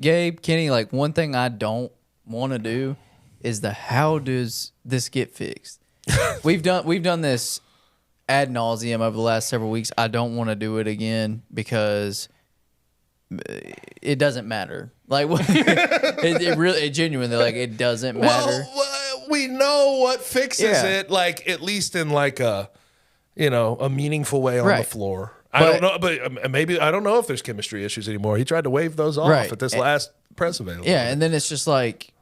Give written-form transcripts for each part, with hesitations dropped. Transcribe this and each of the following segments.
Gabe, Kenny, like one thing I don't want to do is how does this get fixed? We've done this ad nauseum over the last several weeks. I don't want to do it again because it doesn't matter. Like it genuinely, like, it doesn't matter. Well, we know what fixes it, like, at least in like a meaningful way on the floor. I don't know, but maybe I don't know if there's chemistry issues anymore. He tried to wave those off at this last press availability. Yeah, and then it's just like,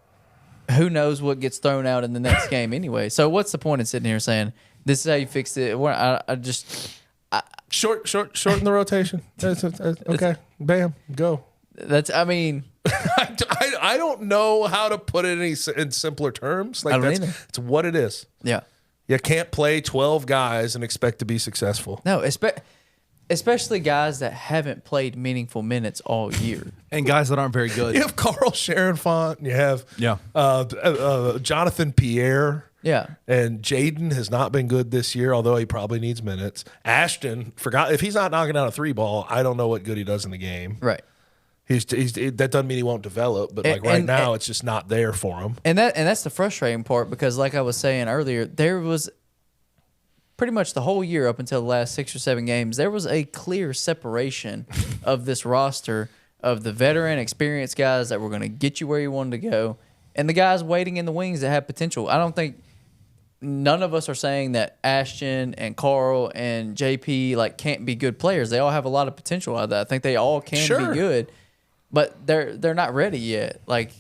who knows what gets thrown out in the next game anyway. So what's the point in sitting here saying this is how you fix it? Shorten the rotation. Okay, bam, go. I mean, I don't know how to put it in simpler terms. Like, it's what it is. Yeah, you can't play 12 guys and expect to be successful. No, especially guys that haven't played meaningful minutes all year. And guys that aren't very good. You have Carl Sharonfont. You have Jonathan Pierre. Yeah. And Jaden has not been good this year, although he probably needs minutes. Ashton, if he's not knocking down a 3-ball, I don't know what good he does in the game. Right. That doesn't mean he won't develop, but right now it's just not there for him. And that's the frustrating part, because like I was saying earlier, there was pretty much the whole year up until the last 6 or 7 games, there was a clear separation of this roster of the veteran, experienced guys that were going to get you where you wanted to go, and the guys waiting in the wings that have potential. I don't think none of us are saying that Ashton and Carl and JP like can't be good players. They all have a lot of potential out of that. I think they all can be good, but they're not ready yet. Like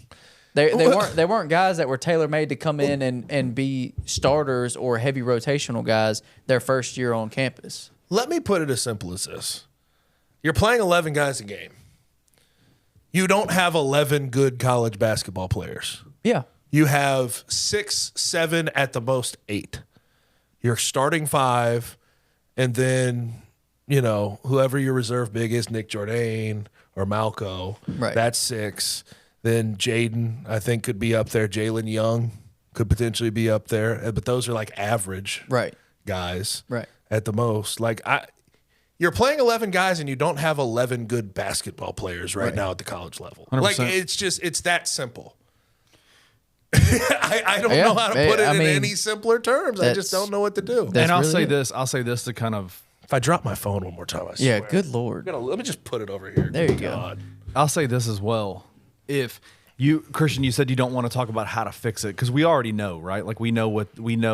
they weren't guys that were tailor made to come in and be starters or heavy rotational guys their first year on campus. Let me put it as simple as this: you're playing 11 guys a game. You don't have 11 good college basketball players. Yeah. You have 6, 7, at the most 8. You're starting 5, and then, whoever your reserve big is, Nick Jourdain or Malco, that's 6. Then Jaden, I think, could be up there. Jalen Young could potentially be up there. But those are like average guys at the most. Like, you're playing 11 guys, and you don't have 11 good basketball players right now at the college level. 100%. Like, it's that simple. I don't know how to put it in any simpler terms. I just don't know what to do. And I'll say this to kind of... If I drop my phone one more time, I swear. Yeah, good Lord. Let me just put it over here. There you go. I'll say this as well. If you, Christian, you said you don't want to talk about how to fix it, because we already know, right? Like, we know.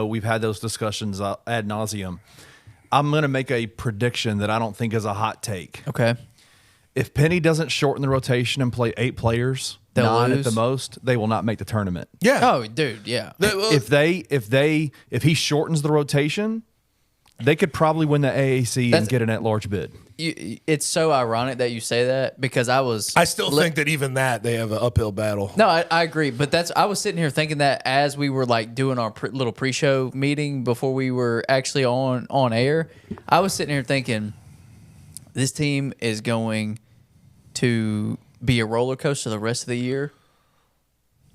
We've had those discussions ad nauseum. I'm going to make a prediction that I don't think is a hot take. Okay. If Penny doesn't shorten the rotation and play 8 players, 9 at the most, they will not make the tournament. Yeah. Oh, dude, yeah. If he shortens the rotation, they could probably win the AAC and get an at-large bid. It's so ironic that you say that, because I still think that even that they have an uphill battle. No, I agree, but I was sitting here thinking that as we were like doing our little pre-show meeting before we were actually on air. I was sitting here thinking, this team is going to be a roller coaster the rest of the year,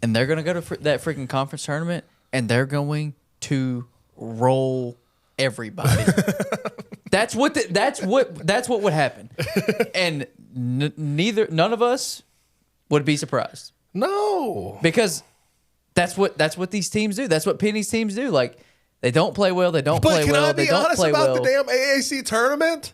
and they're going to go to that freaking conference tournament, and they're going to roll everybody. That's what would happen, and none of us would be surprised. No, because that's what these teams do. That's what Penny's teams do. Like, they don't play well. They don't play well. They don't play well. But can I be honest about the damn AAC tournament?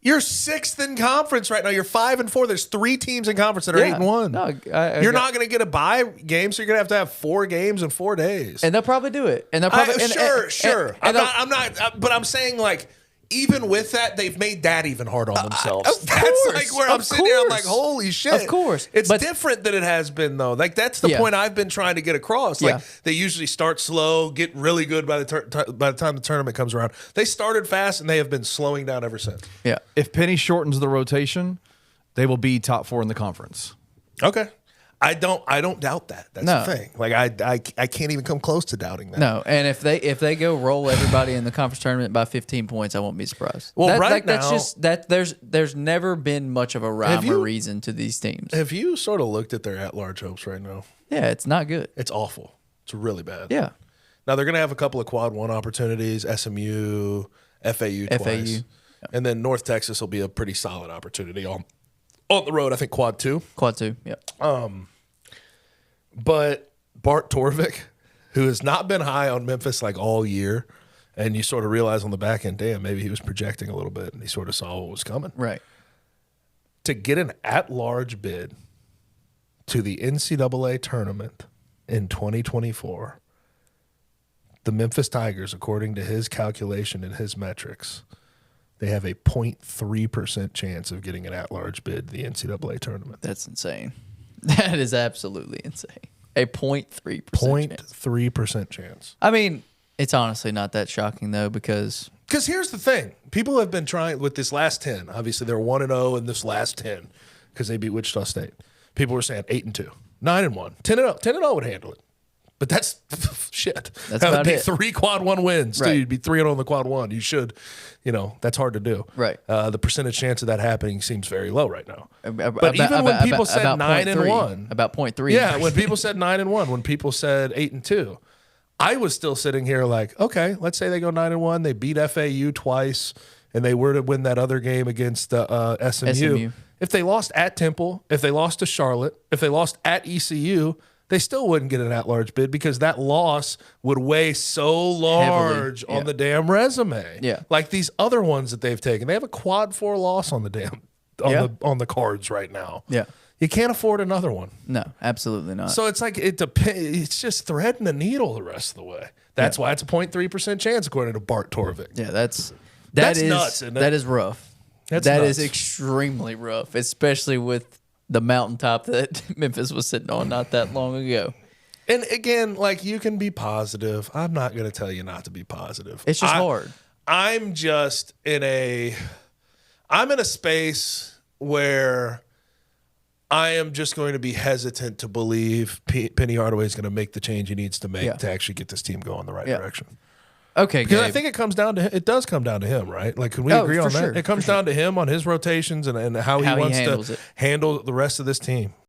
You're 6th in conference right now. You're 5-4. There's 3 teams in conference that are 8-1. No, you're not going to get a bye game, so you're going to have 4 games in 4 days. And they'll probably do it. And they'll probably sure. I'm not. But I'm saying, like, even with that, they've made that even hard on themselves. That's like where I'm sitting here. I'm like, holy shit. Of course. It's different than it has been, though. Like, that's the point I've been trying to get across. Like, they usually start slow, get really good by the time the tournament comes around. They started fast, and they have been slowing down ever since. Yeah. If Penny shortens the rotation, they will be top 4 in the conference. Okay. I don't doubt that. That's the thing. Like, I can't even come close to doubting that. No, and if they go roll everybody in the conference tournament by 15 points, I won't be surprised. Well, now that's just that there's never been much of a rhyme or reason to these teams. Have you sort of looked at their at-large hopes right now? Yeah, it's not good. It's awful. It's really bad. Yeah. Now they're going to have a couple of quad 1 opportunities, SMU, FAU twice. And then North Texas will be a pretty solid opportunity On the road, I think quad 2. Quad 2, yeah. But Bart Torvik, who has not been high on Memphis like all year, and you sort of realize on the back end, damn, maybe he was projecting a little bit, and he sort of saw what was coming. Right. To get an at-large bid to the NCAA tournament in 2024, the Memphis Tigers, according to his calculation and his metrics, they have a 0.3% chance of getting an at-large bid to the NCAA tournament. That's insane. That is absolutely insane. A 0.3% 0.3% chance. I mean, it's honestly not that shocking, though, because here's the thing. People have been trying with this last 10. Obviously, they're 1-0 in this last 10 because they beat Wichita State. People were saying 8-2, 9-1, 10-0. 10-0 would handle it. But that's shit. That's that would about be it. 3 quad 1 wins. Right. Dude, you'd be 3-0 on the quad 1. You should, that's hard to do. Right. The percentage chance of that happening seems very low right now. But even when people said 9-1, about 0.3. yeah, when people said 9-1, when people said 8-2, I was still sitting here like, okay, let's say they go 9-1, they beat FAU twice, and they were to win that other game against SMU. If they lost at Temple, if they lost to Charlotte, if they lost at ECU, they still wouldn't get an at-large bid because that loss would weigh so large on the damn resume. Yeah. Like these other ones that they've taken. They have a quad 4 loss on the damn on the cards right now. Yeah. You can't afford another one. No, absolutely not. So it's like it depends. It's just threading the needle the rest of the way. That's why it's a 0.3% chance according to Bart Torvik. Yeah, that's nuts, isn't it? That is rough. That's That nuts. is extremely rough, especially with the mountaintop that Memphis was sitting on not that long ago. And again, like you can be positive. I'm not going to tell you not to be positive. It's just hard. I'm just in a space where I am just going to be hesitant to believe Penny Hardaway is going to make the change he needs to make to actually get this team going the right direction. Okay, Because Gabe. I think it does come down to him, right? Like, can we agree on that? sure, It comes down to him on his rotations and how he wants handles to it. handle the rest of this team.